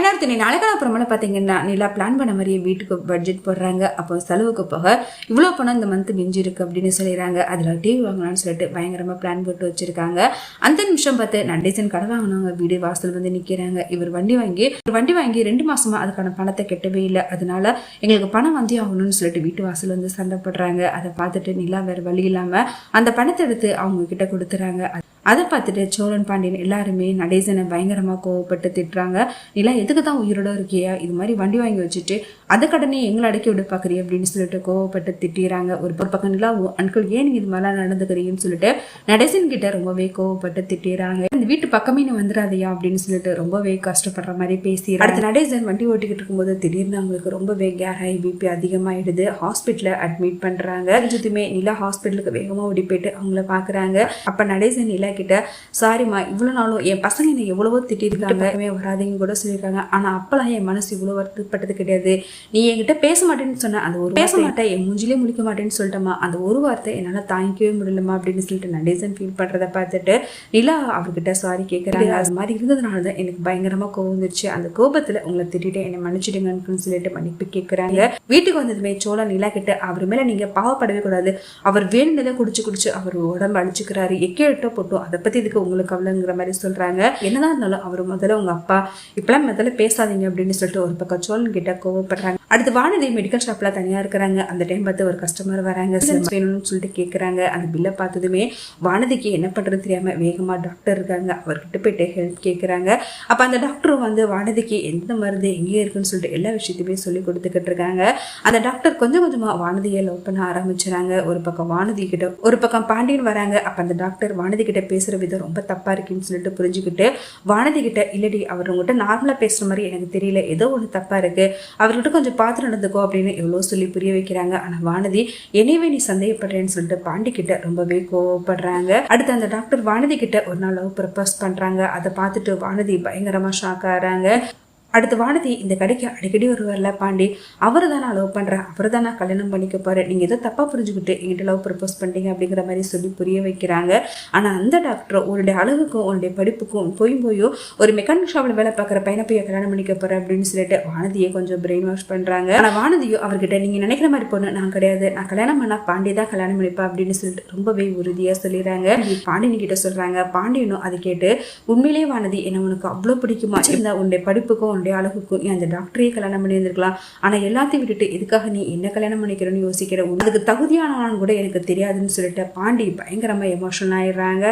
பயனார்த்தினி நாளைக்கான அப்புறமேல பார்த்தீங்கன்னா நிலா பிளான் பண்ண மாதிரியே வீட்டுக்கு பட்ஜெட் போடுறாங்க. அப்போ செலவுக்கு போக இவ்வளோ பணம் இந்த மந்த் மிஞ்சி இருக்கு அப்படின்னு சொல்லிடுறாங்க. அதில் டிவி வாங்கலாம்னு சொல்லிட்டு பயங்கரமாக பிளான் போட்டு வச்சிருக்காங்க. அந்த நிமிஷம் பார்த்து நடேசன் கடை வாங்கினவங்க வீடு வாசல் வந்து நிற்கிறாங்க. இவர் வண்டி வாங்கி 2 மாசமா அதுக்கான பணத்தை கெட்டவே இல்லை. அதனால எங்களுக்கு பணம் வந்தே ஆகணும்னு சொல்லிட்டு வீட்டு வாசல் வந்து சண்டை போடுறாங்க. அதை பார்த்துட்டு நிலா வேற வழி இல்லாமல் அந்த பணத்தை எடுத்து அவங்க கிட்ட கொடுத்துறாங்க. அதை பார்த்துட்டு சோழன் பாண்டியன் எல்லாருமே நடேசனை பயங்கரமாக கோவப்பட்டு திட்டுறாங்க. நிலா எதுக்கு தான் உயிரோட இருக்கியா, இது மாதிரி வண்டி வாங்கி வச்சுட்டு அதை கடனே எங்களை அடக்கி விட பார்க்குறீ அப்படின்னு சொல்லிட்டு கோவப்பட்டு திட்டுறாங்க. ஒரு பக்கம் நிலா அன்கிள் ஏன் நீங்கள் இது மாதிரிலாம் நடந்துக்கிறீங்கன்னு சொல்லிட்டு நடேசன் கிட்ட ரொம்பவே கோவப்பட்டு திட்டுறாங்க. இந்த வீட்டு பக்கமே நீ வந்துடாதையா அப்படின்னு சொல்லிட்டு ரொம்பவே கஷ்டப்படுற மாதிரி பேசி அடுத்த நடேசன் வண்டி ஓட்டிக்கிட்டு இருக்கும்போது திடீர்னு அவங்களுக்கு ரொம்பவே ஹை பிபி அதிகமாகிடுது. ஹாஸ்பிட்டலில் அட்மிட் பண்ணுறாங்க. இதுமே நிலா ஹாஸ்பிட்டலுக்கு வேகமாக ஓடி போயிட்டு அவங்கள பார்க்குறாங்க. அப்போ நடேசன் நிலா கிட்ட சாரிம்மா, இவ்வளோ நாளும் என் பசங்க என்னை எவ்வளவோ திட்டிருக்காங்க, வராதுன்னு கூட சொல்லியிருக்காங்க. ஆனால் அப்பெல்லாம் என் மனசு இவ்வளோ வருத்தப்பட்டது கிடையாது. நீ என்கிட்ட பேச மாட்டேன்னு சொன்ன அந்த ஒரு பேச மாட்டேன், என் மூஞ்சிலே முழிக்க மாட்டேன்னு சொல்லிட்டேம்மா, அந்த ஒரு வார்த்தை என்னால் தாங்கிக்கவே முடியலம்மா அப்படின்னு சொல்லிட்டு நடேசன் ஃபீல் பண்ணுறதை பார்த்துட்டு நிலா அவர்கிட்ட சாரி கேட்குறாங்க. அது மாதிரி இருந்ததுனால தான் எனக்கு பயங்கரமாக கோவம் வந்துருச்சு. அந்த கோபத்தில் உங்களை திட்டிட்டு என்னை மன்னிச்சிடுங்கன்னு சொல்லிட்டு மன்னிப்பு கேட்குறாங்க. வீட்டுக்கு வந்ததுமே சோழன் நிலா கிட்ட அவர் மேலே நீங்கள் பாவப்படவே கூடாது, அவர் வேணுனதை குடிச்சு அவர் உடம்பு அழிச்சுக்கிறாரு, எக்கேட்டோ போட்டோம், அதை பற்றி இதுக்கு உங்களுக்கு கவலைங்கிற மாதிரி சொல்கிறாங்க. என்னதான் இருந்தாலும் அவர் முதல்ல உங்கள் அப்பா, இப்பெல்லாம் முதல்ல பேசாதீங்க அப்படின்னு சொல்லிட்டு ஒரு பக்கம் சோழன் கிட்ட கோவப்படுறாங்க. அடுத்து வானதி மெடிக்கல் ஷாப்ல தனியாக இருக்கிறாங்க. அந்த டைம் பார்த்து ஒரு கஸ்டமர் வராங்க, வேணும்னு சொல்லிட்டு கேட்குறாங்க. அந்த பில்லை பார்த்ததுமே வானதிக்கு என்ன பண்ணுறது தெரியாமல் வேகமாக டாக்டர் இருக்காங்க, அவர்கிட்ட போயிட்டு ஹெல்ப் கேட்குறாங்க. அப்போ அந்த டாக்டரும் வந்து வானதிக்கு எந்த மருந்து எங்கே இருக்குன்னு சொல்லிட்டு எல்லா விஷயத்தையுமே சொல்லி கொடுத்துக்கிட்டு இருக்காங்க. அந்த டாக்டர் கொஞ்சம் கொஞ்சமாக வானதியை லவ் பண்ண ஆரம்பிச்சுறாங்க. ஒரு பக்கம் வானதி கிட்ட ஒரு பக்கம் பாண்டியன் வராங்க. அப்போ அந்த டாக்டர் வானதி கிட்ட பேசுகிற விதம் ரொம்ப தப்பாக இருக்குன்னு சொல்லிட்டு புரிஞ்சுக்கிட்டு வானதி கிட்ட இல்லடி, அவர் உங்கள்கிட்ட நார்மலாக பேசுகிற மாதிரி எனக்கு தெரியல, ஏதோ ஒன்று தப்பாக இருக்குது, அவர்கிட்ட கொஞ்சம் பார்த்து நடந்துக்கோ அப்படின்னு எவ்வளோ சொல்லி புரிய வைக்கிறாங்க. ஆனால் வானதி என்னையவே நீ சந்தேகப்படுறேன்னு சொல்லிட்டு பாண்டி கிட்ட ரொம்பவே கோவப்படுறாங்க. அடுத்து அந்த டாக்டர் வானதி கிட்ட ஒரு நாள் லவ் ப்ரப்போஸ் பண்ணுறாங்க. அதை பார்த்துட்டு வானதி பயங்கரமாக ஷாக் ஆகிறாங்க. அடுத்து வானதி இந்த கடைக்கு அடிக்கடி வருவார்ல பாண்டி, அவரை தான் நான் லவ் பண்ணுறேன், அவரை தான் நான் கல்யாணம் பண்ணிக்க போகிறேன், நீங்கள் ஏதோ தப்பாக புரிஞ்சுக்கிட்டு என்கிட்ட லவ் ப்ரப்போஸ் பண்ணிட்டீங்க அப்படிங்கிற மாதிரி சொல்லி புரிய வைக்கிறாங்க. ஆனால் அந்த டாக்டர் உன்னுடைய அழகுக்கும் உன்னுடைய படிப்புக்கும் போயும் ஒரு மெக்கானிக் ஷாப்பில் வேலை பார்க்குற பையனை போய் கல்யாணம் பண்ணிக்க போகிறேன் அப்படின்னு சொல்லிட்டு வானதியை கொஞ்சம் பிரெயின் வாஷ் பண்ணுறாங்க. ஆனால் வானதியோ அவர்கிட்ட நீங்கள் நினைக்கிற மாதிரி பொண்ணு நான் கிடையாது, நான் கல்யாணம் பண்ணால் பாண்டி தான் கல்யாணம் பண்ணிப்பா அப்படின்னு சொல்லிட்டு ரொம்பவே உறுதியாக சொல்லிடுறாங்க. பாண்டியன் கிட்ட சொல்கிறாங்க. பாண்டியனும் அதை கேட்டு உண்மையிலேயே வானதி என்ன உனக்கு அவ்வளோ பிடிக்குமா, இருந்தால் உன்னுடைய படிப்புக்கும் அழகுக்கும் நீ அந்த டாக்டரையே கல்யாணம் பண்ணி இருந்திருக்கலாம், ஆனா எல்லாத்தையும் விட்டுட்டு எதுக்காக நீ என்ன கல்யாணம் பண்ணிக்கிறன்னு யோசிக்கிற, அதுக்கு தகுதியானவனான்னு கூட எனக்கு தெரியாதுன்னு சொல்லிட்டு பாண்டி பயங்கரமா எமோஷனல் ஆயிடுறாங்க.